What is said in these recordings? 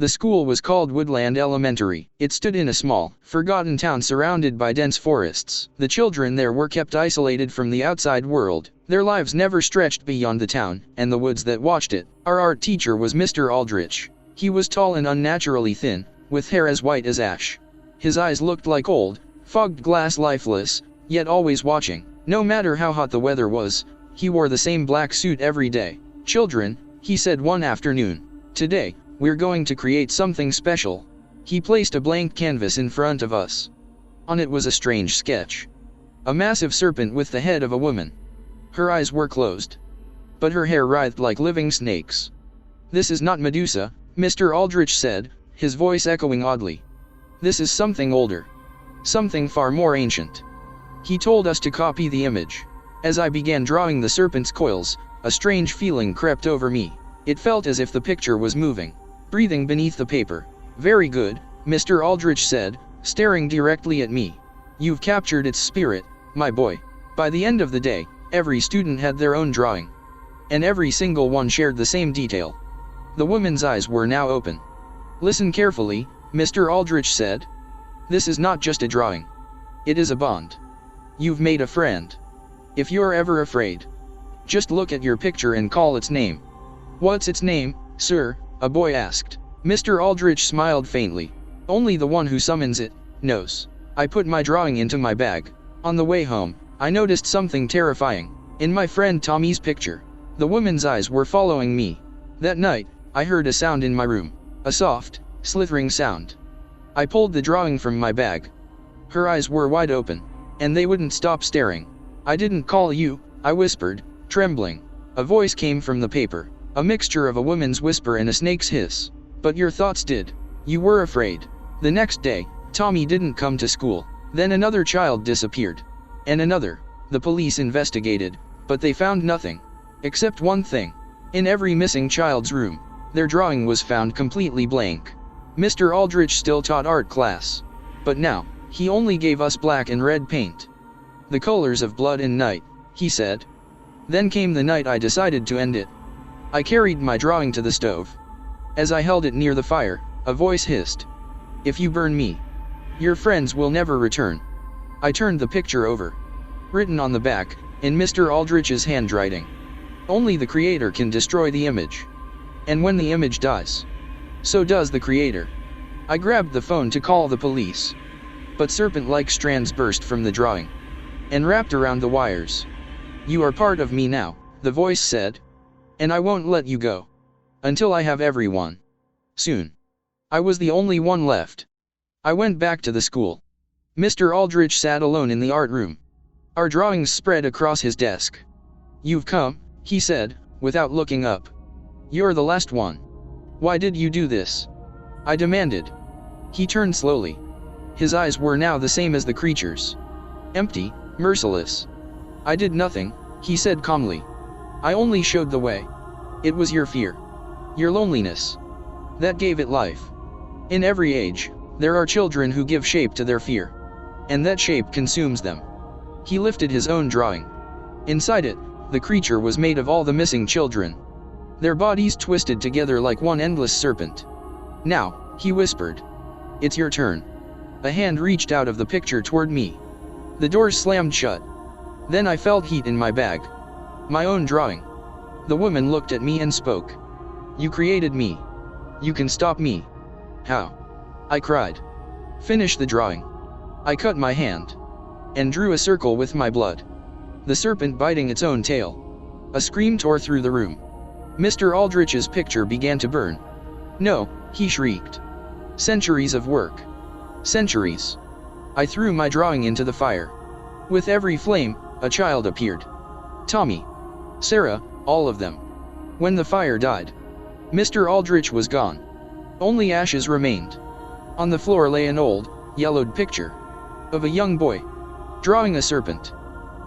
The school was called Woodland Elementary. It stood in a small, forgotten town surrounded by dense forests. The children there were kept isolated from the outside world. Their lives never stretched beyond the town and the woods that watched it. Our art teacher was Mr. Aldrich. He was tall and unnaturally thin, with hair as white as ash. His eyes looked like old, fogged glass, lifeless, yet always watching. No matter how hot the weather was, he wore the same black suit every day. "Children," he said one afternoon, "today, we're going to create something special." He placed a blank canvas in front of us. On it was a strange sketch. A massive serpent with the head of a woman. Her eyes were closed, but her hair writhed like living snakes. "This is not Medusa," Mr. Aldrich said, his voice echoing oddly. "This is something older. Something far more ancient." He told us to copy the image. As I began drawing the serpent's coils, a strange feeling crept over me. It felt as if the picture was moving, breathing beneath the paper. "Very good," Mr. Aldrich said, staring directly at me. "You've captured its spirit, my boy." By the end of the day, every student had their own drawing, and every single one shared the same detail. The woman's eyes were now open. "Listen carefully," Mr. Aldrich said. "This is not just a drawing. It is a bond. You've made a friend. If you're ever afraid, just look at your picture and call its name." "What's its name, sir?" a boy asked. Mr. Aldrich smiled faintly. "Only the one who summons it knows." I put my drawing into my bag. On the way home, I noticed something terrifying. In my friend Tommy's picture, the woman's eyes were following me. That night, I heard a sound in my room. A soft, slithering sound. I pulled the drawing from my bag. Her eyes were wide open, and they wouldn't stop staring. "I didn't call you," I whispered, trembling. A voice came from the paper. A mixture of a woman's whisper and a snake's hiss. "But your thoughts did. You were afraid." The next day, Tommy didn't come to school. Then another child disappeared. And another. The police investigated, but they found nothing. Except one thing. In every missing child's room, their drawing was found completely blank. Mr. Aldrich still taught art class. But now, he only gave us black and red paint. "The colors of blood and night," he said. Then came the night I decided to end it. I carried my drawing to the stove. As I held it near the fire, a voice hissed, "If you burn me, your friends will never return." I turned the picture over. Written on the back, in Mr. Aldrich's handwriting, "Only the creator can destroy the image. And when the image dies, so does the creator." I grabbed the phone to call the police. But serpent-like strands burst from the drawing and wrapped around the wires. "You are part of me now," the voice said. "And I won't let you go. Until I have everyone. Soon." I was the only one left. I went back to the school. Mr. Aldrich sat alone in the art room. Our drawings spread across his desk. "You've come," he said, without looking up. "You're the last one. Why did you do this?" I demanded. He turned slowly. His eyes were now the same as the creature's. Empty, merciless. "I did nothing," he said calmly. "I only showed the way. It was your fear. Your loneliness. That gave it life. In every age, there are children who give shape to their fear. And that shape consumes them." He lifted his own drawing. Inside it, the creature was made of all the missing children. Their bodies twisted together like one endless serpent. "Now," he whispered. "It's your turn." A hand reached out of the picture toward me. The doors slammed shut. Then I felt heat in my bag. My own drawing. The woman looked at me and spoke. "You created me. You can stop me." "How?" I cried. "Finish the drawing." I cut my hand and drew a circle with my blood. The serpent biting its own tail. A scream tore through the room. Mr. Aldrich's picture began to burn. "No," he shrieked. "Centuries of work. Centuries." I threw my drawing into the fire. With every flame, a child appeared. Tommy, Sarah, all of them. When the fire died, Mr. Aldrich was gone. Only ashes remained. On the floor lay an old, yellowed picture of a young boy drawing a serpent.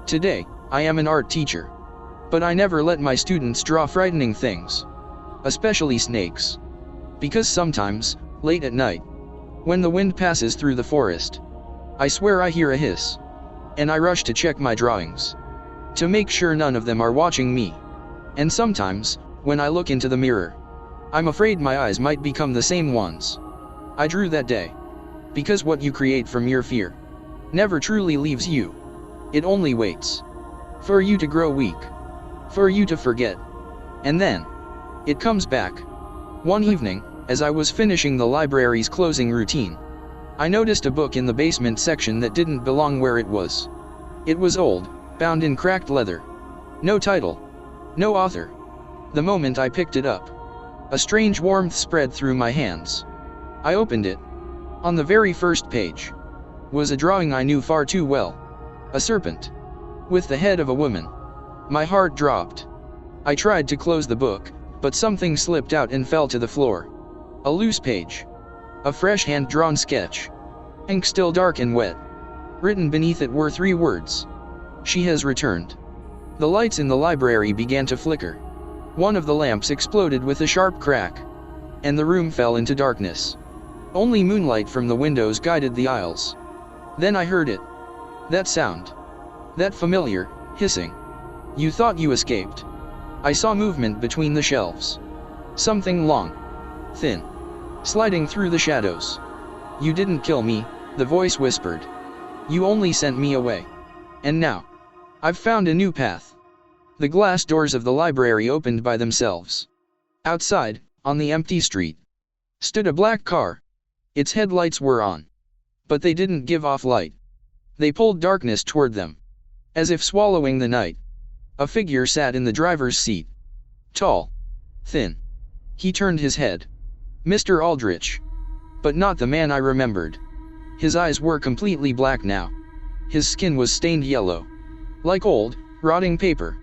Today, I am an art teacher. But I never let my students draw frightening things. Especially snakes. Because sometimes, late at night, when the wind passes through the forest, I swear I hear a hiss. And I rush to check my drawings. To make sure none of them are watching me. And sometimes, when I look into the mirror, I'm afraid my eyes might become the same ones I drew that day. Because what you create from your fear never truly leaves you. It only waits for you to grow weak, for you to forget. And then it comes back. One evening, as I was finishing the library's closing routine, I noticed a book in the basement section that didn't belong where it was. It was old, bound in cracked leather. No title, no author. The moment I picked it up, a strange warmth spread through my hands. I opened it. On the very first page was a drawing I knew far too well. A serpent with the head of a woman. My heart dropped. I tried to close the book, but something slipped out and fell to the floor. A loose page. A fresh hand-drawn sketch. Ink still dark and wet. Written beneath it were 3 words. She has returned. The lights in the library began to flicker. One of the lamps exploded with a sharp crack, and the room fell into darkness. Only moonlight from the windows guided the aisles. Then I heard it. That sound. That familiar hissing. You thought you escaped. I saw movement between the shelves. Something long, thin, sliding through the shadows. You didn't kill me, the voice whispered. You only sent me away. And now, I've found a new path. The glass doors of the library opened by themselves. Outside, on the empty street, stood a black car. Its headlights were on, but they didn't give off light. They pulled darkness toward them, as if swallowing the night. A figure sat in the driver's seat. Tall, thin. He turned his head. Mr. Aldrich. But not the man I remembered. His eyes were completely black now. His skin was stained yellow, like old, rotting paper.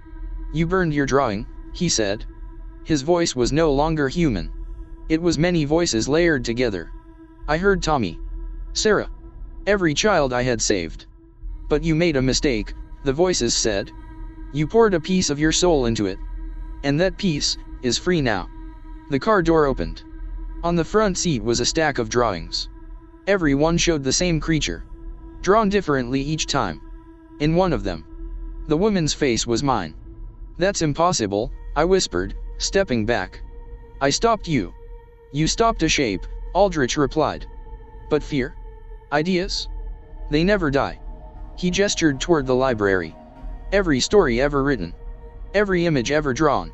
You burned your drawing, he said. His voice was no longer human. It was many voices layered together. I heard Tommy. Sarah. Every child I had saved. But you made a mistake, the voices said. You poured a piece of your soul into it. And that piece is free now. The car door opened. On the front seat was a stack of drawings. Every one showed the same creature, drawn differently each time. In one of them, the woman's face was mine. That's impossible, I whispered, stepping back. I stopped you. You stopped a shape, Aldrich replied. But fear? Ideas? They never die. He gestured toward the library. Every story ever written, every image ever drawn.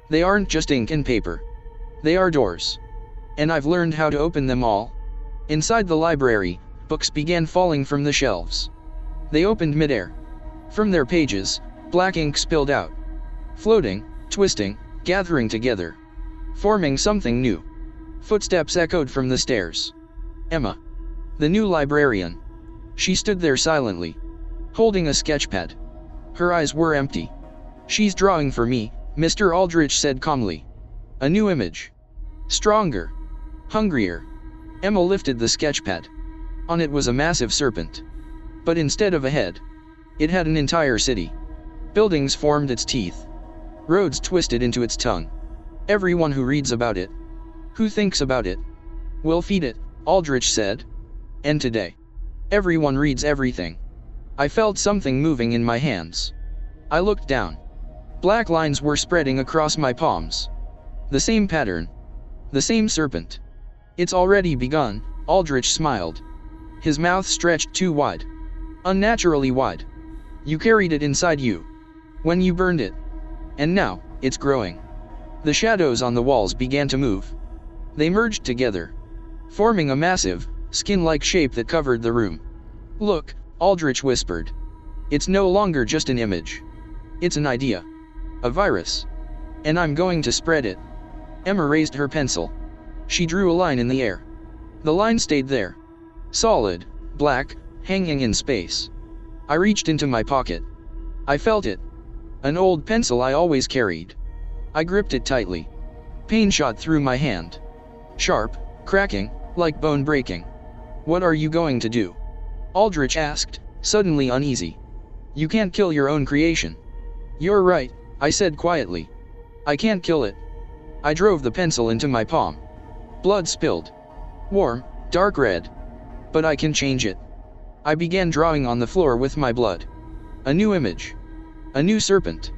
They aren't just ink and paper. They are doors. And I've learned how to open them all. Inside the library, books began falling from the shelves. They opened midair. From their pages, black ink spilled out, floating, twisting, gathering together, forming something new. Footsteps echoed from the stairs. Emma, the new librarian. She stood there silently, holding a sketchpad. Her eyes were empty. She's drawing for me, Mr. Aldrich said calmly. A new image. Stronger. Hungrier. Emma lifted the sketchpad. On it was a massive serpent. But instead of a head, it had an entire city. Buildings formed its teeth. Roads twisted into its tongue. Everyone who reads about it, who thinks about it, will feed it, Aldrich said. And today, everyone reads everything. I felt something moving in my hands. I looked down. Black lines were spreading across my palms. The same pattern. The same serpent. It's already begun, Aldrich smiled. His mouth stretched too wide. Unnaturally wide. You carried it inside you when you burned it. And now, it's growing. The shadows on the walls began to move. They merged together, forming a massive, skin-like shape that covered the room. Look, Aldrich whispered. It's no longer just an image. It's an idea. A virus. And I'm going to spread it. Emma raised her pencil. She drew a line in the air. The line stayed there. Solid, black, hanging in space. I reached into my pocket. I felt it. An old pencil I always carried. I gripped it tightly. Pain shot through my hand. Sharp, cracking, like bone breaking. What are you going to do? Aldrich asked, suddenly uneasy. You can't kill your own creation. You're right, I said quietly. I can't kill it. I drove the pencil into my palm. Blood spilled. Warm, dark red. But I can change it. I began drawing on the floor with my blood. A new image. A new serpent.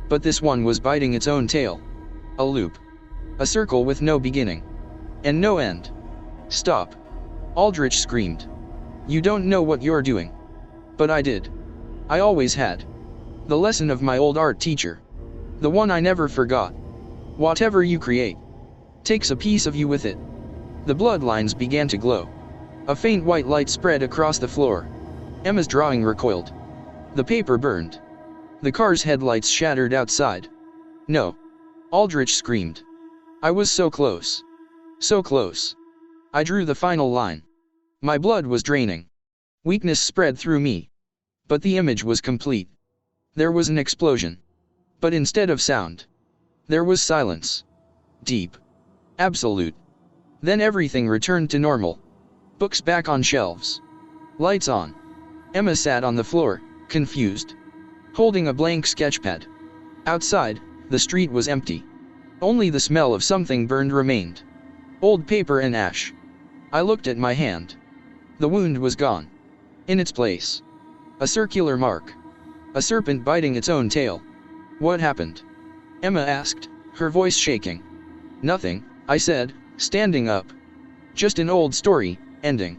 But this one was biting its own tail. A loop. A circle with no beginning. And no end. Stop. Aldrich screamed. You don't know what you're doing. But I did. I always had. The lesson of my old art teacher. The one I never forgot. Whatever you create takes a piece of you with it. The bloodlines began to glow. A faint white light spread across the floor. Emma's drawing recoiled. The paper burned. The car's headlights shattered outside. No. Aldrich screamed. I was so close. So close. I drew the final line. My blood was draining. Weakness spread through me. But the image was complete. There was an explosion. But instead of sound, there was silence. Deep. Absolute. Then everything returned to normal. Books back on shelves. Lights on. Emma sat on the floor, confused, holding a blank sketchpad. Outside, the street was empty. Only the smell of something burned remained. Old paper and ash. I looked at my hand. The wound was gone. In its place, a circular mark. A serpent biting its own tail. What happened? Emma asked, her voice shaking. Nothing, I said, standing up. Just an old story, ending.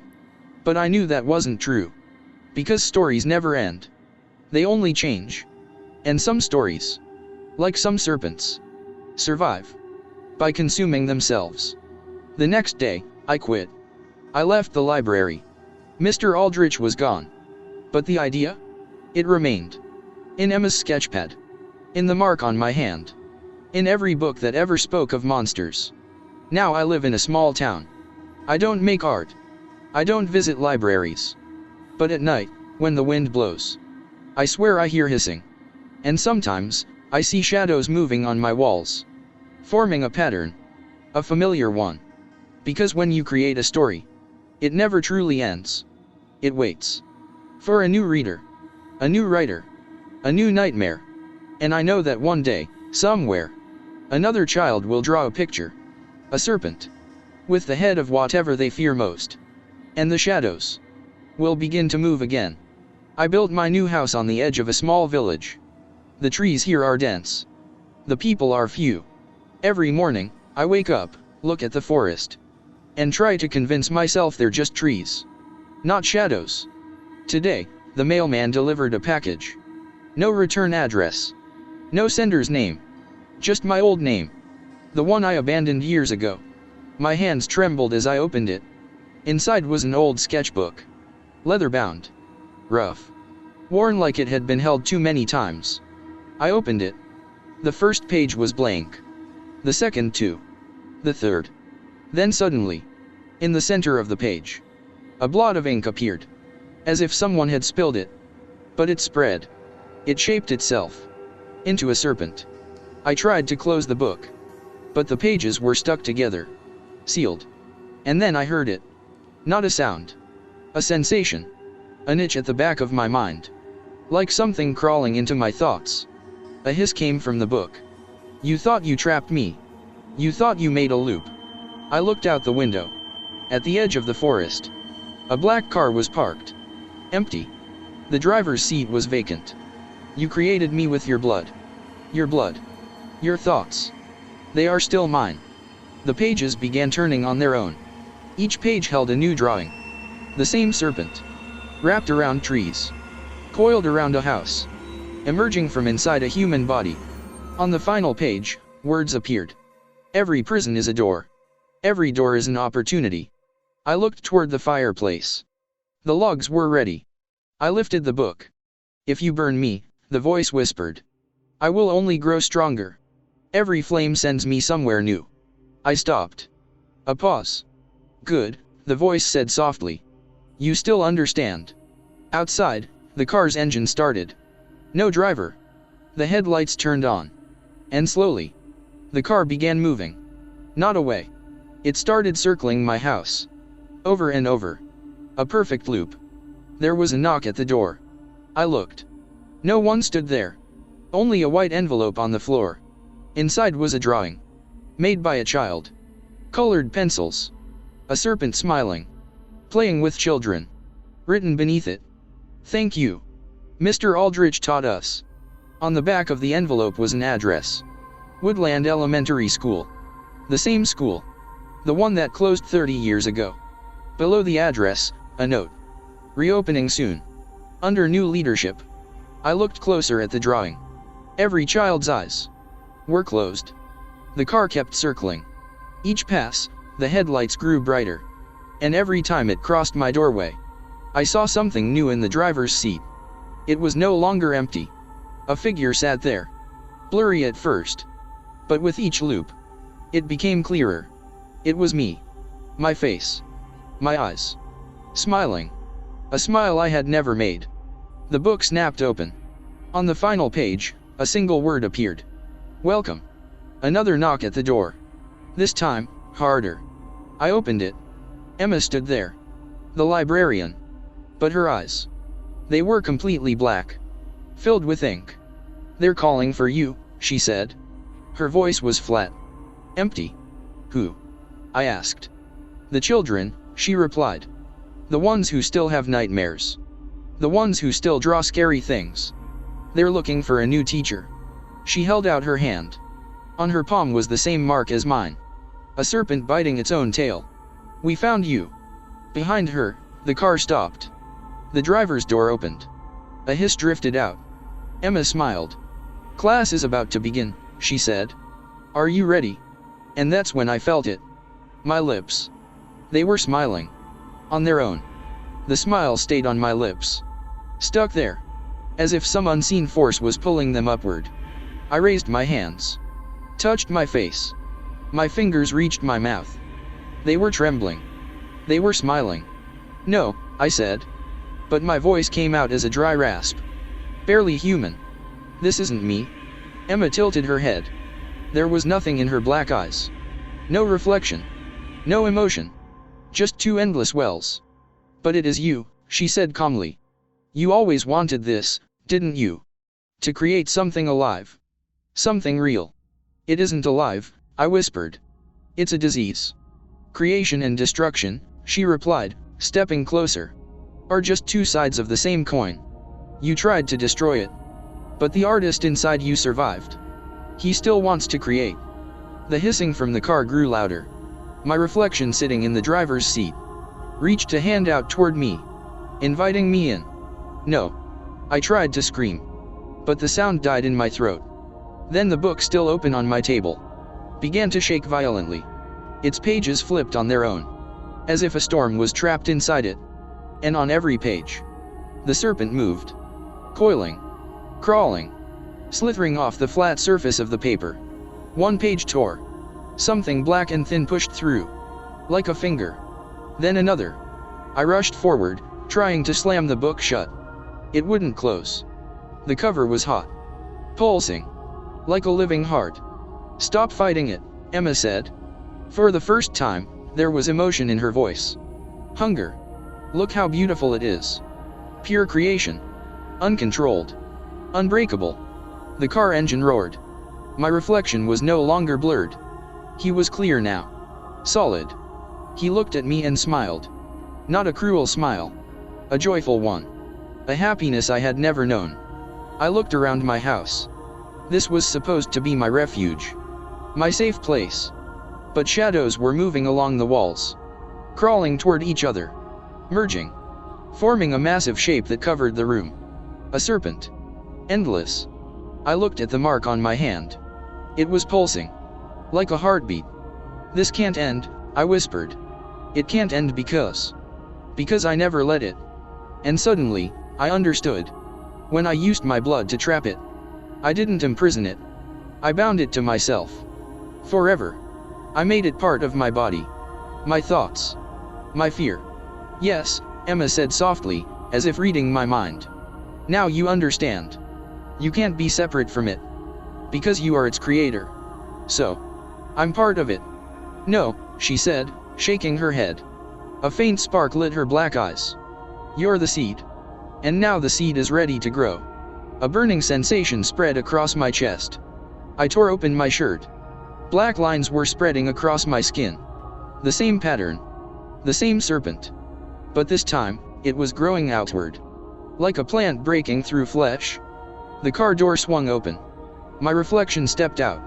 But I knew that wasn't true. Because stories never end. They only change. And some stories, like some serpents, survive by consuming themselves. The next day, I quit. I left the library. Mr. Aldrich was gone. But the idea? It remained. In Emma's sketchpad. In the mark on my hand. In every book that ever spoke of monsters. Now I live in a small town. I don't make art. I don't visit libraries. But at night, when the wind blows, I swear I hear hissing. And sometimes, I see shadows moving on my walls. Forming a pattern. A familiar one. Because when you create a story, it never truly ends. It waits. For a new reader. A new writer. A new nightmare. And I know that one day, somewhere, another child will draw a picture. A serpent. With the head of whatever they fear most. And the shadows will begin to move again. I built my new house on the edge of a small village. The trees here are dense. The people are few. Every morning, I wake up, look at the forest, and try to convince myself they're just trees, not shadows. Today, the mailman delivered a package. No return address. No sender's name. Just my old name. The one I abandoned years ago. My hands trembled as I opened it. Inside was an old sketchbook. Leather-bound. Rough. Worn like it had been held too many times. I opened it. The first page was blank. The second too. The third. Then suddenly, in the center of the page, a blot of ink appeared. As if someone had spilled it. But it spread. It shaped itself into a serpent. I tried to close the book. But the pages were stuck together. Sealed. And then I heard it. Not a sound. A sensation. An itch at the back of my mind. Like something crawling into my thoughts. A hiss came from the book. You thought you trapped me. You thought you made a loop. I looked out the window. At the edge of the forest, a black car was parked. Empty. The driver's seat was vacant. You created me with your blood. Your blood. Your thoughts. They are still mine. The pages began turning on their own. Each page held a new drawing. The same serpent. Wrapped around trees. Coiled around a house. Emerging from inside a human body. On the final page, words appeared. Every prison is a door. Every door is an opportunity. I looked toward the fireplace. The logs were ready. I lifted the book. If you burn me, the voice whispered, I will only grow stronger. Every flame sends me somewhere new. I stopped. A pause. Good, the voice said softly. You still understand. Outside, the car's engine started. No driver. The headlights turned on. And slowly, the car began moving. Not away. It started circling my house. Over and over. A perfect loop. There was a knock at the door. I looked. No one stood there. Only a white envelope on the floor. Inside was a drawing. Made by a child. Colored pencils. A serpent smiling. Playing with children. Written beneath it. Thank you. Mr. Aldrich taught us. On the back of the envelope was an address. Woodland Elementary School. The same school. The one that closed 30 years ago. Below the address, a note. Reopening soon. Under new leadership. I looked closer at the drawing. Every child's eyes were closed. The car kept circling. Each pass, the headlights grew brighter. And every time it crossed my doorway, I saw something new in the driver's seat. It was no longer empty. A figure sat there. Blurry at first. But with each loop, it became clearer. It was me. My face. My eyes. Smiling. A smile I had never made. The book snapped open. On the final page, a single word appeared. Welcome. Another knock at the door. This time, harder. I opened it. Emma stood there. The librarian. But her eyes. They were completely black. Filled with ink. They're calling for you, she said. Her voice was flat. Empty. Who? I asked. The children, she replied. The ones who still have nightmares. The ones who still draw scary things. They're looking for a new teacher. She held out her hand. On her palm was the same mark as mine. A serpent biting its own tail. We found you. Behind her, the car stopped. The driver's door opened. A hiss drifted out. Emma smiled. Class is about to begin, she said. Are you ready? And that's when I felt it. My lips. They were smiling. On their own. The smile stayed on my lips. Stuck there. As if some unseen force was pulling them upward. I raised my hands. Touched my face. My fingers reached my mouth. They were trembling. They were smiling. No, I said. But my voice came out as a dry rasp. Barely human. This isn't me. Emma tilted her head. There was nothing in her black eyes. No reflection. No emotion. Just two endless wells. But it is you, she said calmly. You always wanted this, didn't you? To create something alive. Something real. It isn't alive, I whispered. It's a disease. Creation and destruction, she replied, stepping closer. Are just two sides of the same coin. You tried to destroy it. But the artist inside you survived. He still wants to create. The hissing from the car grew louder. My reflection sitting in the driver's seat reached a hand out toward me, inviting me in. No. I tried to scream. But the sound died in my throat. Then the book, still open on my table, began to shake violently. Its pages flipped on their own, as if a storm was trapped inside it. And on every page, the serpent moved, coiling, crawling, slithering off the flat surface of the paper. One page tore. Something black and thin pushed through, like a finger. Then another. I rushed forward, trying to slam the book shut. It wouldn't close. The cover was hot, pulsing, like a living heart. Stop fighting it, Emma said. For the first time, there was emotion in her voice. Hunger. Look how beautiful it is. Pure creation. Uncontrolled. Unbreakable. The car engine roared. My reflection was no longer blurred. He was clear now. Solid. He looked at me and smiled. Not a cruel smile. A joyful one. A happiness I had never known. I looked around my house. This was supposed to be my refuge. My safe place. But shadows were moving along the walls. Crawling toward each other. Merging. Forming a massive shape that covered the room. A serpent. Endless. I looked at the mark on my hand. It was pulsing. Like a heartbeat. This can't end, I whispered. It can't end because I never let it. And suddenly, I understood. When I used my blood to trap it, I didn't imprison it. I bound it to myself. Forever. I made it part of my body. My thoughts. My fear. Yes, Emma said softly, as if reading my mind. Now you understand. You can't be separate from it. Because you are its creator. So, I'm part of it. No, she said, shaking her head. A faint spark lit her black eyes. You're the seed. And now the seed is ready to grow. A burning sensation spread across my chest. I tore open my shirt. Black lines were spreading across my skin. The same pattern. The same serpent. But this time, it was growing outward. Like a plant breaking through flesh. The car door swung open. My reflection stepped out.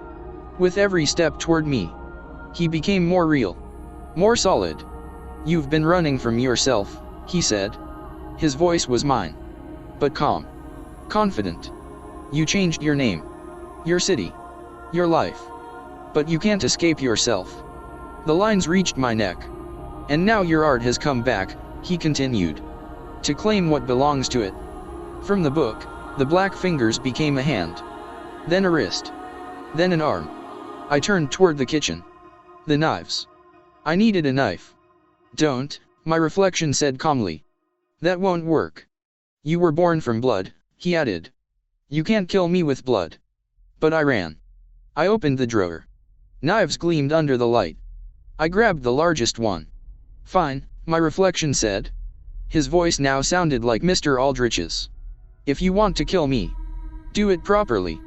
With every step toward me, He became more real. More solid. "You've been running from yourself," he said. His voice was mine. But calm. Confident. "You changed your name. Your city. Your life. But you can't escape yourself." The lines reached my neck. "And now your art has come back," he continued. "To claim what belongs to it." From the book, the black fingers became a hand. Then a wrist. Then an arm. I turned toward the kitchen. The knives. I needed a knife. "Don't," my reflection said calmly. "That won't work. You were born from blood," he added. "You can't kill me with blood." But I ran. I opened the drawer. Knives gleamed under the light. I grabbed the largest one. "Fine," my reflection said. His voice now sounded like Mr. Aldrich's. "If you want to kill me, do it properly."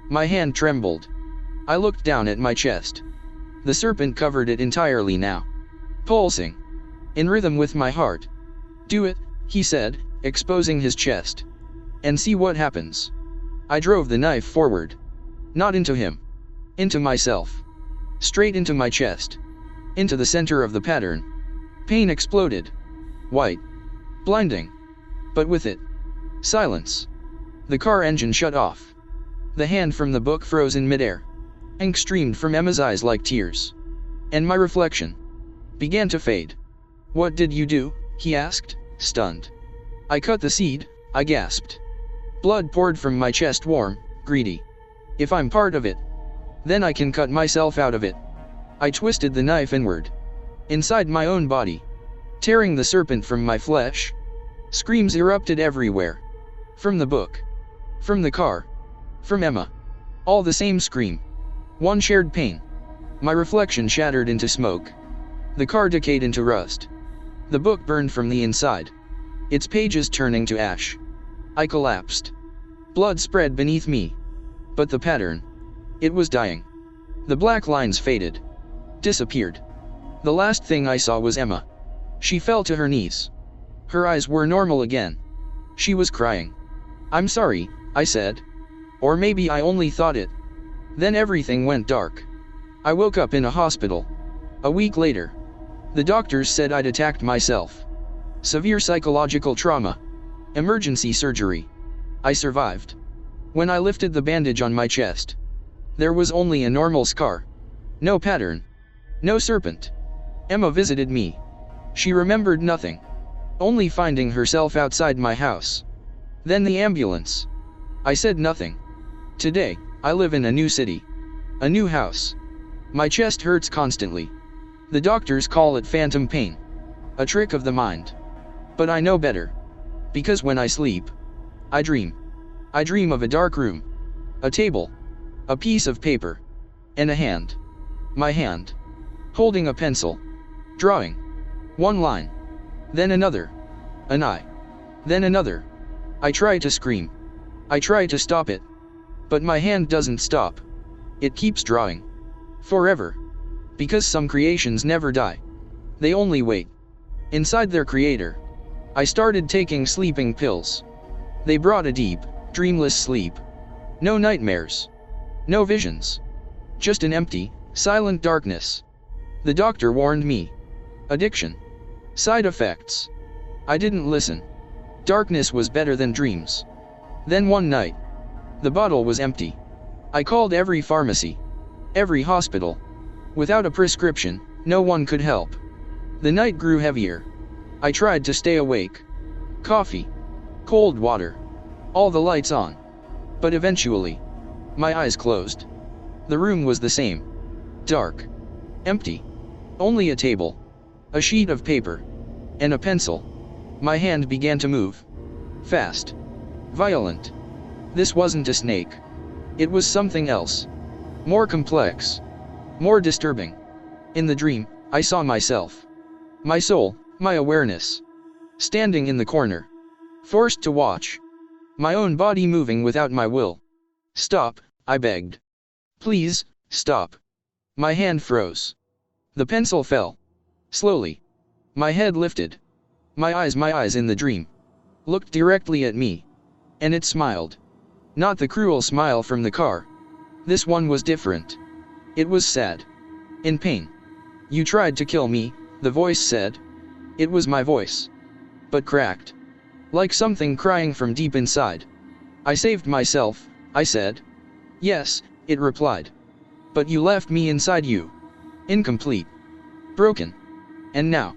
My hand trembled. I looked down at my chest. The serpent covered it entirely now. Pulsing. In rhythm with my heart. "Do it," he said, exposing his chest. "And see what happens." I drove the knife forward. Not into him. Into myself. Straight into my chest. Into the center of the pattern. Pain exploded. White. Blinding. But with it, silence. The car engine shut off. The hand from the book froze in midair. Ink streamed from Emma's eyes like tears. And my reflection began to fade. "What did you do?" he asked, stunned. "I cut the seed," I gasped. Blood poured from my chest, warm, greedy. "If I'm part of it, then I can cut myself out of it." I twisted the knife inward. Inside my own body. Tearing the serpent from my flesh. Screams erupted everywhere. From the book. From the car. From Emma. All the same scream. One shared pain. My reflection shattered into smoke. The car decayed into rust. The book burned from the inside. Its pages turning to ash. I collapsed. Blood spread beneath me. But the pattern. It was dying. The black lines faded. Disappeared. The last thing I saw was Emma. She fell to her knees. Her eyes were normal again. She was crying. "I'm sorry," I said. Or maybe I only thought it. Then everything went dark. I woke up in a hospital. A week later. The doctors said I'd attacked myself. Severe psychological trauma. Emergency surgery. I survived. When I lifted the bandage on my chest, there was only a normal scar. No pattern. No serpent. Emma visited me. She remembered nothing. Only finding herself outside my house. Then the ambulance. I said nothing. Today, I live in a new city. A new house. My chest hurts constantly. The doctors call it phantom pain. A trick of the mind. But I know better. Because when I sleep, I dream. I dream of a dark room. A table. A piece of paper. And a hand. My hand. Holding a pencil. Drawing. One line. Then another. An eye. Then another. I try to scream. I try to stop it. But my hand doesn't stop. It keeps drawing. Forever. Because some creations never die. They only wait. Inside their creator. I started taking sleeping pills. They brought a deep, dreamless sleep. No nightmares. No visions. Just an empty, silent darkness. The doctor warned me. Addiction. Side effects. I didn't listen. Darkness was better than dreams. Then one night. The bottle was empty. I called every pharmacy. Every hospital. Without a prescription, no one could help. The night grew heavier. I tried to stay awake. Coffee. Cold water. All the lights on. But eventually, my eyes closed. The room was the same. Dark. Empty. Only a table. A sheet of paper. And a pencil. My hand began to move. Fast. Violent. This wasn't a snake. It was something else. More complex. More disturbing. In the dream, I saw myself. My soul, my awareness. Standing in the corner. Forced to watch. My own body moving without my will. "Stop," I begged. "Please, stop." My hand froze. The pencil fell. Slowly. My head lifted. My eyes in the dream. Looked directly at me. And it smiled. Not the cruel smile from the car. This one was different. It was sad. In pain. You tried to kill me, the voice said. It was my voice. But cracked. Like something crying from deep inside. I saved myself, I said. Yes, it replied. But you left me inside you. Incomplete. Broken. And now.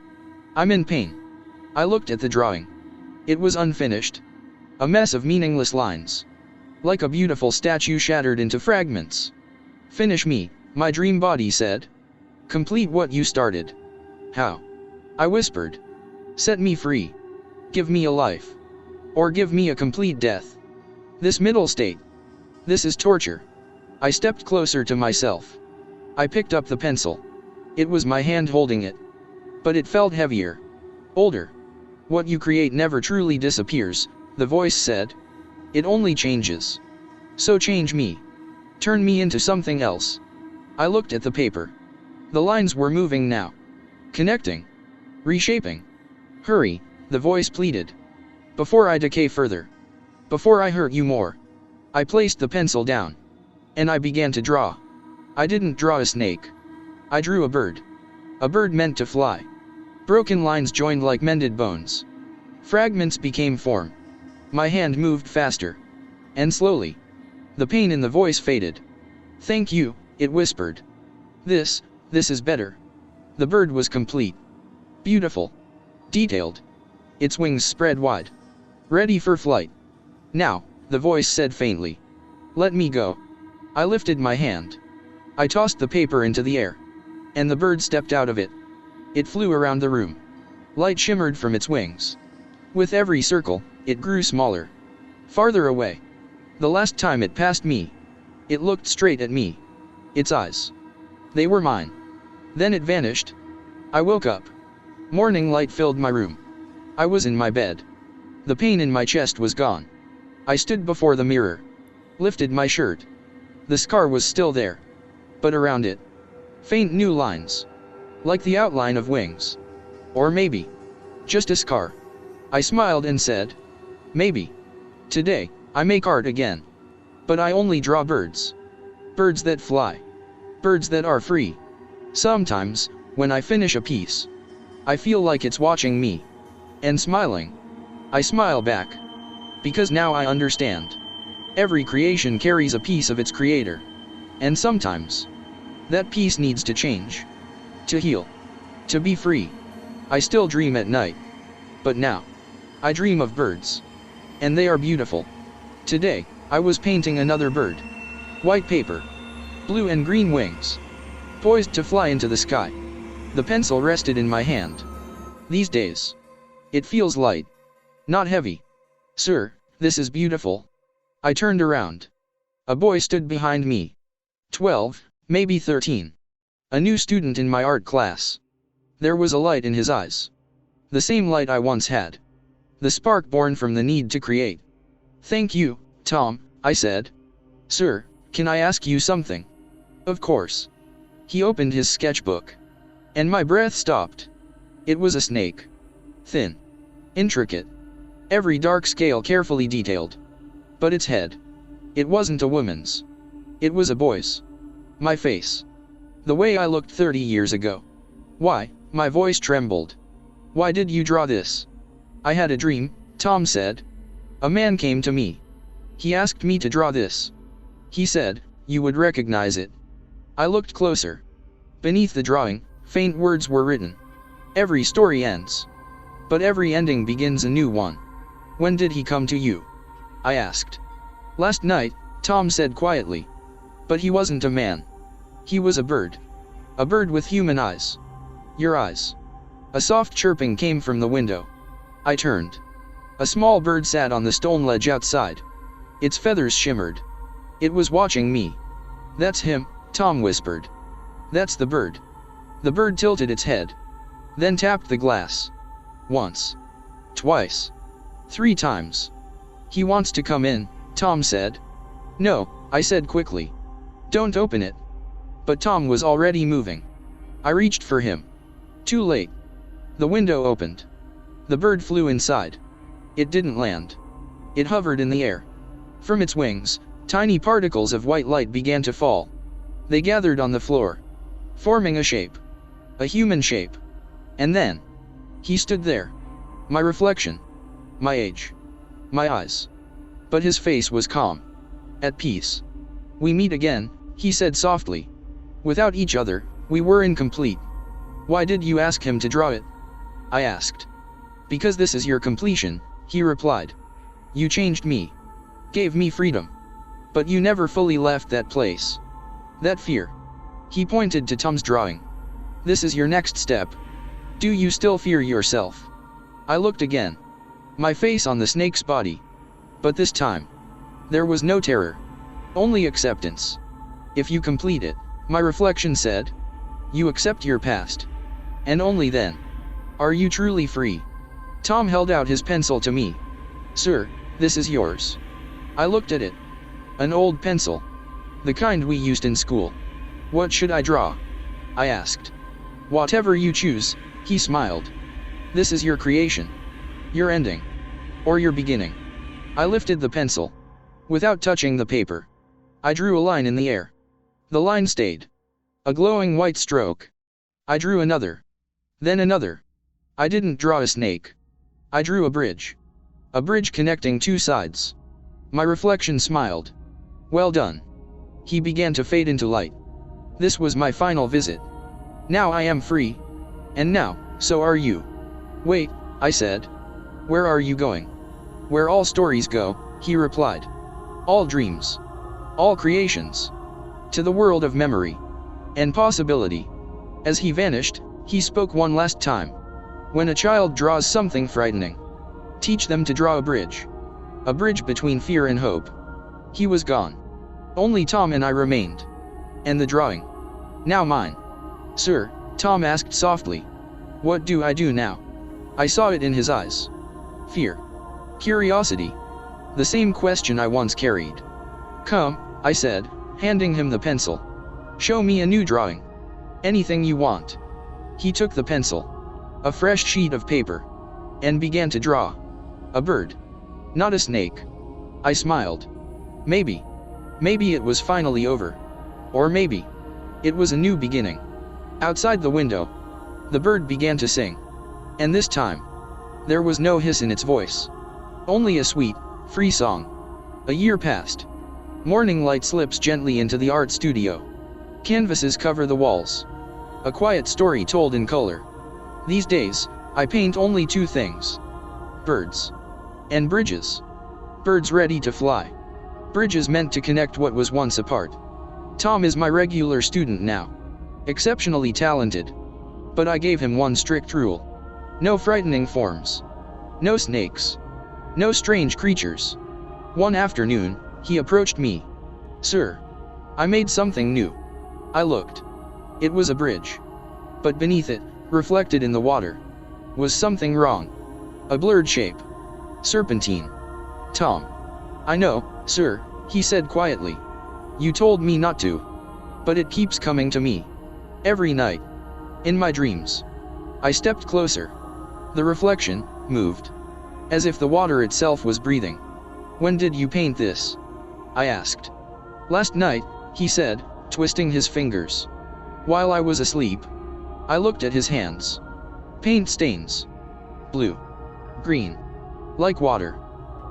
I'm in pain. I looked at the drawing. It was unfinished. A mess of meaningless lines. Like a beautiful statue shattered into fragments. Finish me, my dream body said. Complete what you started. How? I whispered. Set me free. Give me a life. Or give me a complete death. This middle state. This is torture. I stepped closer to myself. I picked up the pencil. It was my hand holding it. But it felt heavier. Older. What you create never truly disappears, the voice said. It only changes. So change me. Turn me into something else. I looked at the paper. The lines were moving now. Connecting. Reshaping. Hurry, the voice pleaded. Before I decay further. Before I hurt you more. I placed the pencil down. And I began to draw. I didn't draw a snake. I drew a bird. A bird meant to fly. Broken lines joined like mended bones. Fragments became form. My hand moved faster. And slowly. The pain in the voice faded. Thank you, it whispered. This is better. The bird was complete. Beautiful. Detailed. Its wings spread wide. Ready for flight. Now, the voice said faintly. Let me go. I lifted my hand. I tossed the paper into the air. And the bird stepped out of it. It flew around the room. Light shimmered from its wings. With every circle, it grew smaller. Farther away. The last time it passed me. It looked straight at me. Its eyes. They were mine. Then it vanished. I woke up. Morning light filled my room. I was in my bed. The pain in my chest was gone. I stood before the mirror. Lifted my shirt. The scar was still there. But around it. Faint new lines. Like the outline of wings. Or maybe. Just a scar. I smiled and said. Maybe. Today, I make art again. But I only draw birds. Birds that fly. Birds that are free. Sometimes, when I finish a piece, I feel like it's watching me. And smiling. I smile back. Because now I understand. Every creation carries a piece of its creator. And sometimes, that piece needs to change. To heal. To be free. I still dream at night. But now, I dream of birds. And they are beautiful. Today, I was painting another bird. White paper. Blue and green wings. Poised to fly into the sky. The pencil rested in my hand. These days. It feels light. Not heavy. Sir, this is beautiful. I turned around. A boy stood behind me. 12, maybe 13. A new student in my art class. There was a light in his eyes. The same light I once had. The spark born from the need to create. Thank you, Tom, I said. Sir, can I ask you something? Of course. He opened his sketchbook. And my breath stopped. It was a snake. Thin. Intricate. Every dark scale carefully detailed. But its head. It wasn't a woman's. It was a boy's. My face. The way I looked 30 years ago. Why, my voice trembled. Why did you draw this? I had a dream, Tom said. A man came to me. He asked me to draw this. He said, you would recognize it. I looked closer. Beneath the drawing, faint words were written. Every story ends. But every ending begins a new one. When did he come to you? I asked. Last night, Tom said quietly. But he wasn't a man. He was a bird. A bird with human eyes. Your eyes. A soft chirping came from the window. I turned. A small bird sat on the stone ledge outside. Its feathers shimmered. It was watching me. That's him, Tom whispered. That's the bird. The bird tilted its head. Then tapped the glass. Once. Twice. 3 times. He wants to come in, Tom said. No, I said quickly. Don't open it. But Tom was already moving. I reached for him. Too late. The window opened. The bird flew inside. It didn't land. It hovered in the air. From its wings, tiny particles of white light began to fall. They gathered on the floor, forming a shape. A human shape. And then, he stood there. My reflection. My age. My eyes. But his face was calm. At peace. We meet again, he said softly. Without each other, we were incomplete. Why did you ask him to draw it? I asked. Because this is your completion, he replied. You changed me. Gave me freedom. But you never fully left that place. That fear. He pointed to Tom's drawing. This is your next step. Do you still fear yourself? I looked again. My face on the snake's body. But this time, there was no terror. Only acceptance. If you complete it, my reflection said, you accept your past. And only then are you truly free. Tom held out his pencil to me. Sir, this is yours. I looked at it. An old pencil. The kind we used in school. What should I draw? I asked. Whatever you choose, he smiled. This is your creation. Your ending. Or your beginning. I lifted the pencil. Without touching the paper. I drew a line in the air. The line stayed. A glowing white stroke. I drew another. Then another. I didn't draw a snake. I drew a bridge. A bridge connecting two sides. My reflection smiled. Well done. He began to fade into light. This was my final visit. Now I am free. And now, so are you. Wait, I said. Where are you going? Where all stories go, he replied. All dreams. All creations. To the world of memory. And possibility. As he vanished, he spoke one last time. When a child draws something frightening, teach them to draw a bridge. A bridge between fear and hope. He was gone. Only Tom and I remained. And the drawing. Now mine. Sir, Tom asked softly. What do I do now? I saw it in his eyes. Fear. Curiosity. The same question I once carried. Come, I said, handing him the pencil. Show me a new drawing. Anything you want. He took the pencil. A fresh sheet of paper. And began to draw. A bird. Not a snake. I smiled. Maybe. Maybe it was finally over. Or maybe it was a new beginning. Outside the window, the bird began to sing. And this time, there was no hiss in its voice. Only a sweet, free song. A year passed. Morning light slips gently into the art studio. Canvases cover the walls. A quiet story told in color. These days, I paint only two things. Birds. And bridges. Birds ready to fly. Bridges meant to connect what was once apart. Tom is my regular student now. Exceptionally talented. But I gave him one strict rule. No frightening forms. No snakes. No strange creatures. One afternoon, he approached me. Sir, I made something new. I looked. It was a bridge. But beneath it, reflected in the water, was something wrong. A blurred shape. Serpentine. Tom. I know, sir, he said quietly. You told me not to. But it keeps coming to me. Every night. In my dreams. I stepped closer. The reflection moved. As if the water itself was breathing. When did you paint this? I asked. Last night, he said, twisting his fingers. While I was asleep. I looked at his hands. Paint stains. Blue. Green. Like water.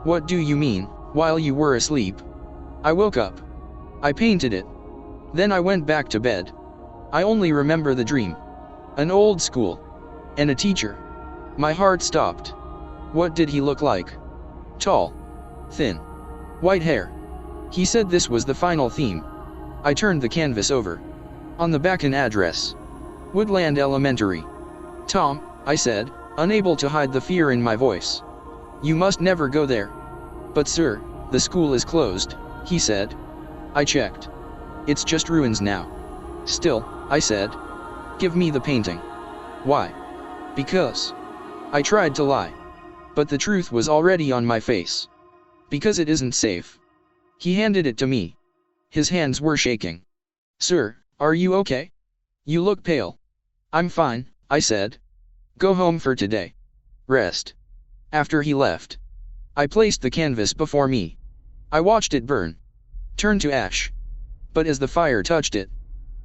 What do you mean, while you were asleep? I woke up. I painted it. Then I went back to bed. I only remember the dream. An old school. And a teacher. My heart stopped. What did he look like? Tall. Thin. White hair. He said this was the final theme. I turned the canvas over. On the back an address. Woodland Elementary. Tom, I said, unable to hide the fear in my voice. You must never go there. But sir, the school is closed, he said. I checked. It's just ruins now. Still, I said. Give me the painting. Why? Because. I tried to lie. But the truth was already on my face. Because it isn't safe. He handed it to me. His hands were shaking. Sir, are you okay? You look pale. I'm fine, I said. Go home for today. Rest. After he left, I placed the canvas before me. I watched it burn. Turn to ash. But as the fire touched it,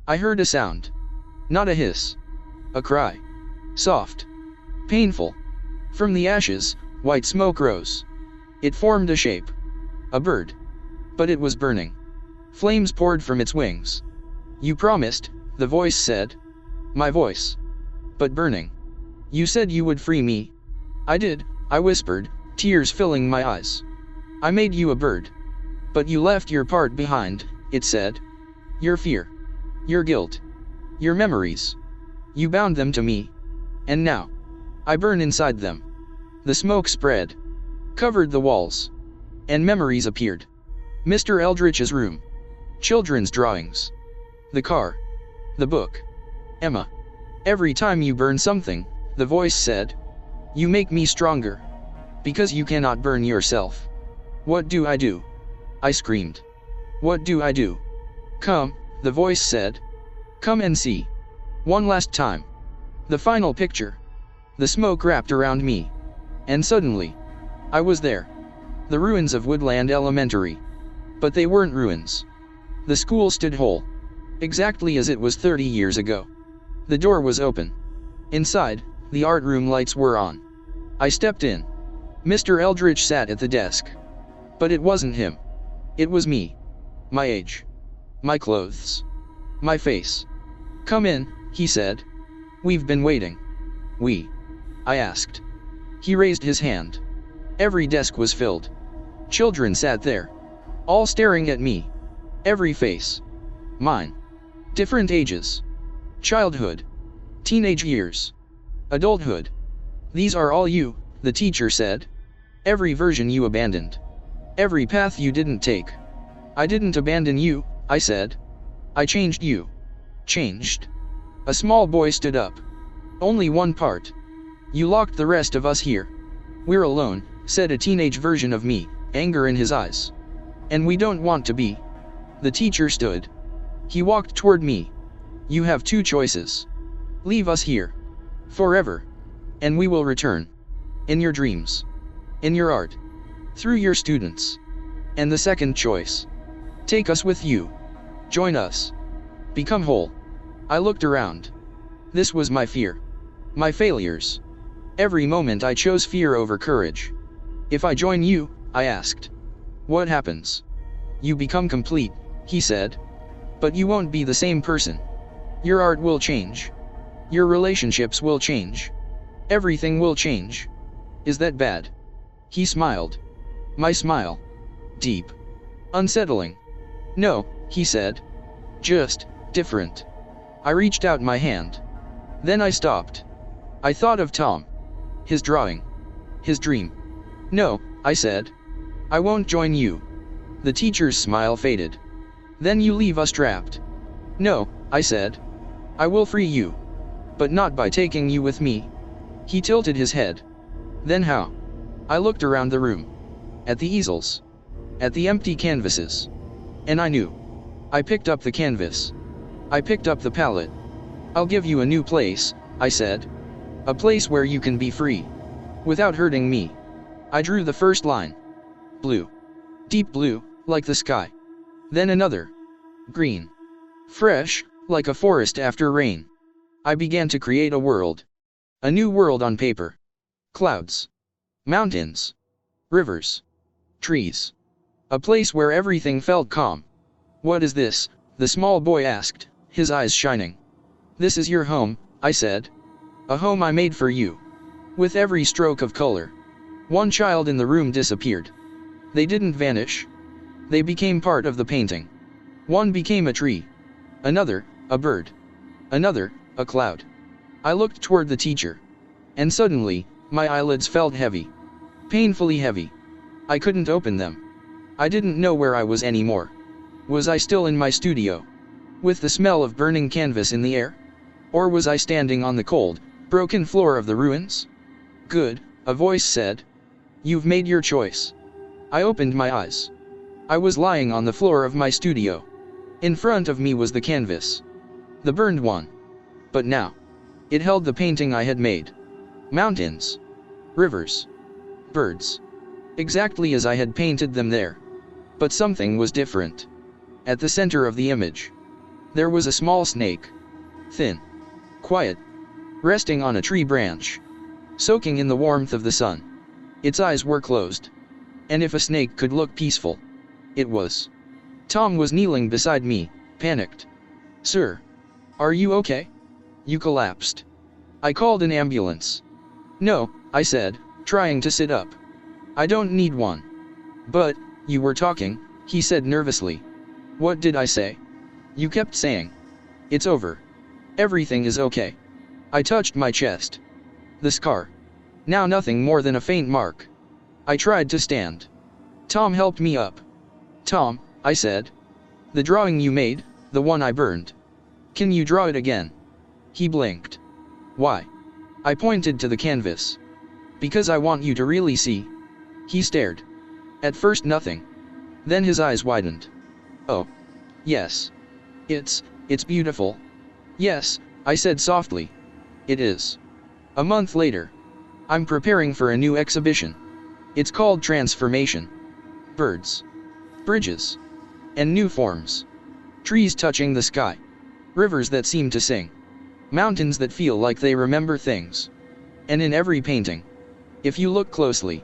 I heard a sound. Not a hiss. A cry. Soft. Painful. From the ashes, white smoke rose. It formed a shape. A bird. But it was burning. Flames poured from its wings. You promised, the voice said. My voice. But burning. You said you would free me. I did, I whispered, tears filling my eyes. I made you a bird. But you left your part behind, it said. Your fear. Your guilt. Your memories. You bound them to me. And now. I burn inside them. The smoke spread. Covered the walls. And memories appeared. Mr. Eldritch's room. Children's drawings. The car. The book. Emma. Every time you burn something, the voice said, you make me stronger. Because you cannot burn yourself. What do I do? I screamed. What do I do? Come, the voice said. Come and see. One last time. The final picture. The smoke wrapped around me. And suddenly, I was there. The ruins of Woodland Elementary. But they weren't ruins. The school stood whole. Exactly as it was 30 years ago. The door was open. Inside, the art room lights were on. I stepped in. Mr. Eldritch sat at the desk. But it wasn't him. It was me. My age. My clothes. My face. Come in, he said. We've been waiting. We? I asked. He raised his hand. Every desk was filled. Children sat there. All staring at me. Every face. Mine. Different ages. Childhood. Teenage years. Adulthood. These are all you, the teacher said. Every version you abandoned. Every path you didn't take. I didn't abandon you, I said. I changed you. Changed. A small boy stood up. Only one part. You locked the rest of us here. We're alone, said a teenage version of me, anger in his eyes. And we don't want to be. The teacher stood. He walked toward me. You have two choices. Leave us here. Forever. And we will return. In your dreams. In your art. Through your students. And the second choice. Take us with you. Join us. Become whole. I looked around. This was my fear. My failures. Every moment I chose fear over courage. If I join you, I asked. What happens? You become complete, he said. But you won't be the same person. Your art will change. Your relationships will change. Everything will change. Is that bad? He smiled. My smile. Deep. Unsettling. No, he said. Just, different. I reached out my hand. Then I stopped. I thought of Tom. His drawing. His dream. No, I said. I won't join you. The teacher's smile faded. Then you leave us trapped. No, I said. I will free you. But not by taking you with me. He tilted his head. Then how? I looked around the room. At the easels. At the empty canvases. And I knew. I picked up the canvas. I picked up the palette. I'll give you a new place, I said. A place where you can be free. Without hurting me. I drew the first line. Blue. Deep blue, like the sky. Then another. Green. Fresh, like a forest after rain. I began to create a world. A new world on paper. Clouds. Mountains. Rivers. Trees. A place where everything felt calm. What is this? The small boy asked, his eyes shining. This is your home, I said. A home I made for you. With every stroke of color. One child in the room disappeared. They didn't vanish. They became part of the painting. One became a tree. Another, a bird. Another, a cloud. I looked toward the teacher. And suddenly, my eyelids felt heavy. Painfully heavy. I couldn't open them. I didn't know where I was anymore. Was I still in my studio? With the smell of burning canvas in the air? Or was I standing on the cold, broken floor of the ruins? Good, a voice said. You've made your choice. I opened my eyes. I was lying on the floor of my studio. In front of me was the canvas. The burned one. But now, it held the painting I had made. Mountains. Rivers. Birds. Exactly as I had painted them there. But something was different. At the center of the image, there was a small snake. Thin. Quiet. resting on a tree branch, soaking in the warmth of the sun. Its eyes were closed. And if a snake could look peaceful, it was. Tom was kneeling beside me, panicked. "Sir, are you okay? You collapsed." I called an ambulance. "No," I said, trying to sit up. "I don't need one." "But, you were talking," he said nervously. "What did I say?" "You kept saying, 'It's over. Everything is okay.'" I touched my chest. The scar. Now nothing more than a faint mark. I tried to stand. Tom helped me up. "Tom," I said. "The drawing you made, the one I burned. Can you draw it again?" He blinked. "Why?" I pointed to the canvas. "Because I want you to really see." He stared. At first nothing. Then his eyes widened. "Oh. Yes. It's beautiful." "Yes," I said softly. "It is." A month later. I'm preparing for a new exhibition. It's called Transformation. Birds. Bridges. And new forms. Trees touching the sky. Rivers that seem to sing. Mountains that feel like they remember things. And in every painting, if you look closely,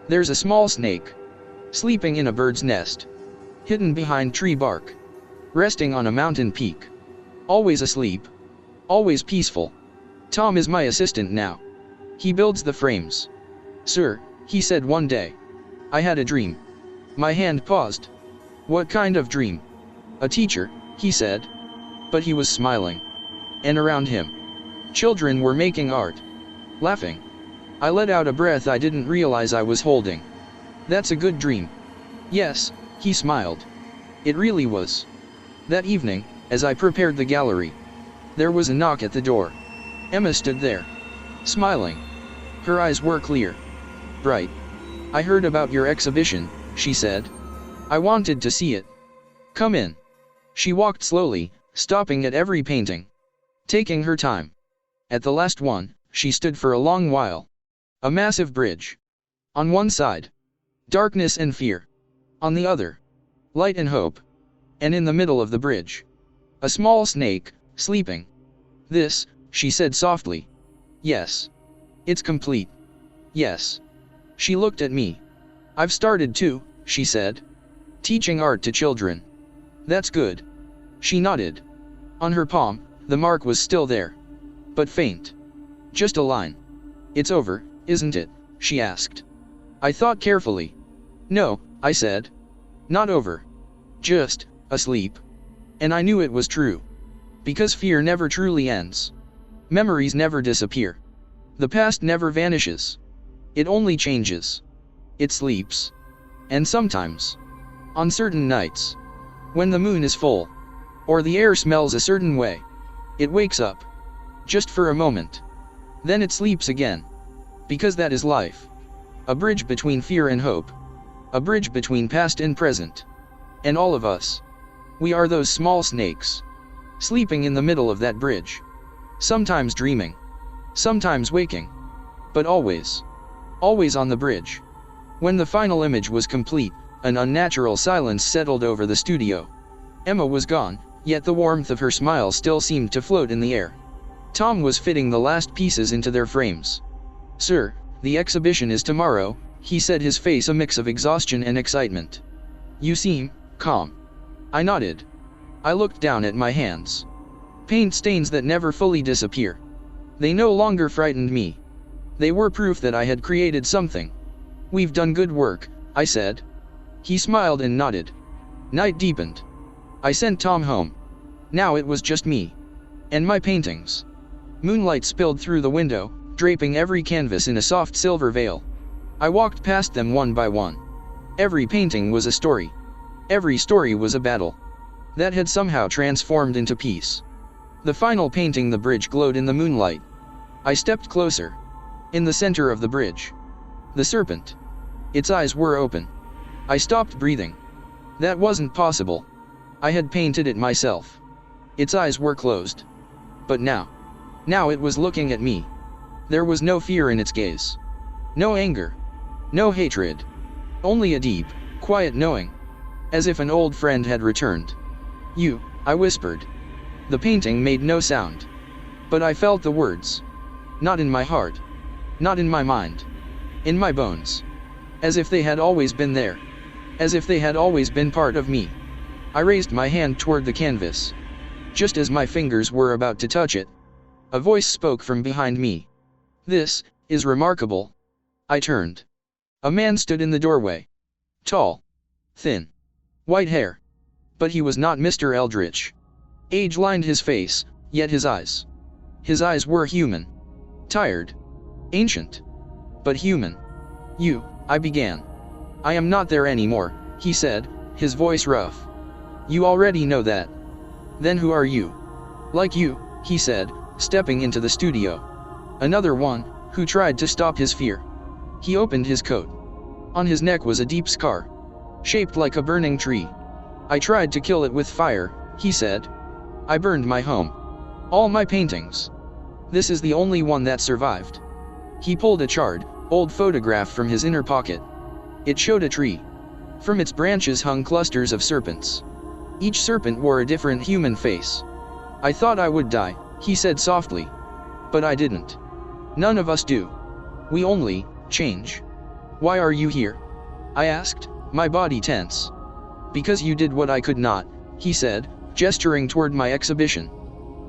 there's a small snake, sleeping in a bird's nest, hidden behind tree bark, resting on a mountain peak. Always asleep. Always peaceful. Tom is my assistant now. He builds the frames. "Sir," he said one day, "I had a dream." My hand paused. "What kind of dream?" "A teacher," he said. But he was smiling. And around him, children were making art. Laughing. I let out a breath I didn't realize I was holding. "That's a good dream." "Yes," he smiled. "It really was." That evening, as I prepared the gallery, there was a knock at the door. Emma stood there, smiling. Her eyes were clear. Bright. "I heard about your exhibition," she said. "I wanted to see it." "Come in." She walked slowly, stopping at every painting, taking her time. At the last one, she stood for a long while. A massive bridge. On one side, darkness and fear. On the other, light and hope. And in the middle of the bridge, a small snake, sleeping. "This," she said softly. "Yes. It's complete." "Yes." She looked at me. "I've started too," she said. "Teaching art to children." "That's good." She nodded. On her palm, the mark was still there. But faint. Just a line. "It's over, isn't it?" she asked. I thought carefully. "No," I said. "Not over. Just asleep." And I knew it was true. Because fear never truly ends. Memories never disappear. The past never vanishes. It only changes. It sleeps. And sometimes, on certain nights, when the moon is full, or the air smells a certain way, it wakes up. Just for a moment. Then it sleeps again. Because that is life. A bridge between fear and hope. A bridge between past and present. And all of us. We are those small snakes. Sleeping in the middle of that bridge. Sometimes dreaming. Sometimes waking. But always. Always on the bridge. When the final image was complete, an unnatural silence settled over the studio. Emma was gone, yet the warmth of her smile still seemed to float in the air. Tom was fitting the last pieces into their frames. "Sir, the exhibition is tomorrow," he said, his face a mix of exhaustion and excitement. "You seem calm." I nodded. I looked down at my hands. Paint stains that never fully disappear. They no longer frightened me. They were proof that I had created something. "We've done good work," I said. He smiled and nodded. Night deepened. I sent Tom home. Now it was just me. And my paintings. Moonlight spilled through the window, draping every canvas in a soft silver veil. I walked past them one by one. Every painting was a story. Every story was a battle that had somehow transformed into peace. The final painting, the bridge, glowed in the moonlight. I stepped closer. In the center of the bridge, the serpent. Its eyes were open. I stopped breathing. That wasn't possible. I had painted it myself. Its eyes were closed. But now it was looking at me. There was no fear in its gaze. No anger. No hatred. Only a deep, quiet knowing. As if an old friend had returned. "You," I whispered. The painting made no sound. But I felt the words. Not in my heart. Not in my mind. In my bones. As if they had always been there. As if they had always been part of me. I raised my hand toward the canvas. Just as my fingers were about to touch it, a voice spoke from behind me. "This is remarkable." I turned. A man stood in the doorway. Tall. Thin. White hair. But he was not Mr. Eldritch. Age lined his face, yet his eyes. His eyes were human. Tired. Ancient. But human. "You," I began. "I am not there anymore," he said, his voice rough. "You already know that." "Then who are you?" "Like you," he said, stepping into the studio. Another one, who tried to stop his fear. He opened his coat. On his neck was a deep scar. Shaped like a burning tree. "I tried to kill it with fire," he said. "I burned my home. All my paintings. This is the only one that survived." He pulled a charred, old photograph from his inner pocket. It showed a tree. From its branches hung clusters of serpents. Each serpent wore a different human face. "I thought I would die," he said softly. "But I didn't. None of us do. We only change." "Why are you here?" I asked, my body tense. "Because you did what I could not," he said, gesturing toward my exhibition.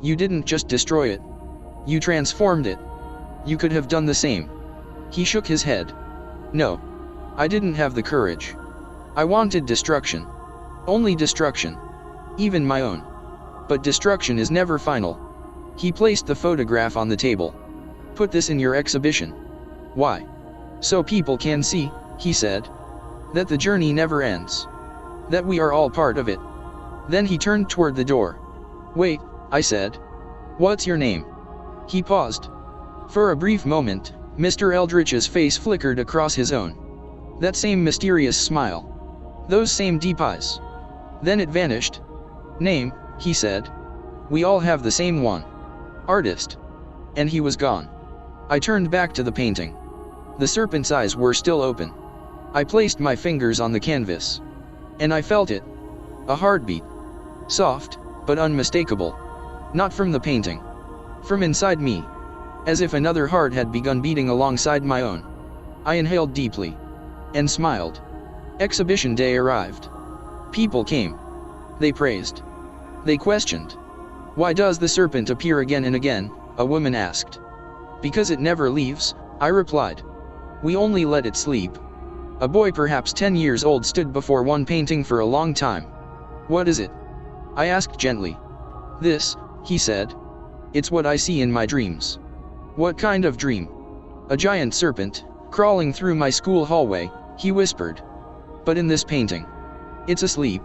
"You didn't just destroy it. You transformed it. You could have done the same." He shook his head. "No. I didn't have the courage. I wanted destruction. Only destruction. Even my own. But destruction is never final." He placed the photograph on the table. "Put this in your exhibition." "Why?" "So people can see," he said. "That the journey never ends. That we are all part of it." Then he turned toward the door. "Wait," I said. "What's your name?" He paused. For a brief moment, Mr. Eldritch's face flickered across his own. That same mysterious smile. Those same deep eyes. Then it vanished. "Name," he said. "We all have the same one. Artist." And he was gone. I turned back to the painting. The serpent's eyes were still open. I placed my fingers on the canvas. And I felt it. A heartbeat. Soft, but unmistakable. Not from the painting. From inside me. As if another heart had begun beating alongside my own. I inhaled deeply. And smiled. Exhibition day arrived. People came. They praised. They questioned. "Why does the serpent appear again and again?" a woman asked. "Because it never leaves," I replied. "We only let it sleep." A boy perhaps 10 years old stood before one painting for a long time. "What is it?" I asked gently. "This," he said. "It's what I see in my dreams." "What kind of dream?" "A giant serpent, crawling through my school hallway," he whispered. "But in this painting, it's asleep."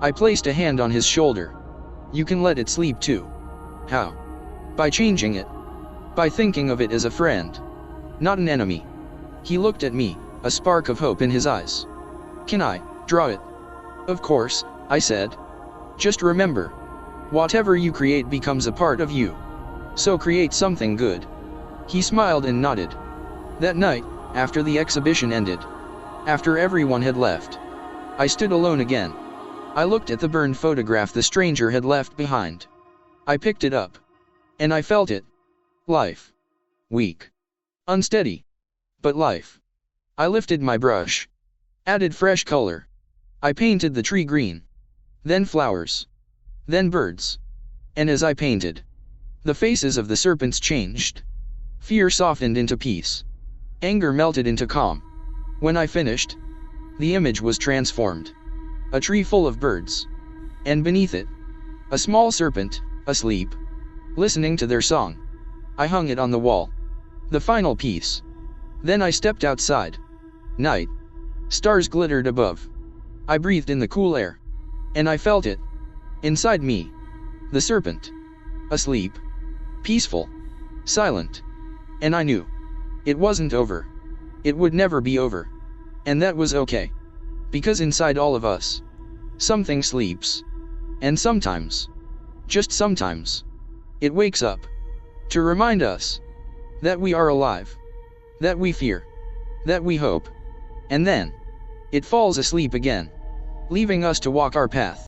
I placed a hand on his shoulder. "You can let it sleep too." "How?" "By changing it. By thinking of it as a friend. Not an enemy." He looked at me, a spark of hope in his eyes. "Can I draw it?" "Of course," I said. "Just remember, whatever you create becomes a part of you. So create something good." He smiled and nodded. That night, after the exhibition ended, after everyone had left, I stood alone again. I looked at the burned photograph the stranger had left behind. I picked it up. And I felt it. Life. Weak. Unsteady. But life. I lifted my brush. Added fresh color. I painted the tree green. Then flowers. Then birds. And as I painted, the faces of the serpents changed. Fear softened into peace. Anger melted into calm. When I finished, the image was transformed. A tree full of birds. And beneath it, a small serpent, asleep, listening to their song. I hung it on the wall. The final piece. Then I stepped outside. Night. Stars glittered above. I breathed in the cool air. And I felt it. Inside me. The serpent. Asleep. Peaceful. Silent. And I knew. It wasn't over. It would never be over. And that was okay. Because inside all of us, something sleeps. And sometimes, just sometimes, it wakes up. To remind us that we are alive. That we fear. That we hope. And then, it falls asleep again, leaving us to walk our path.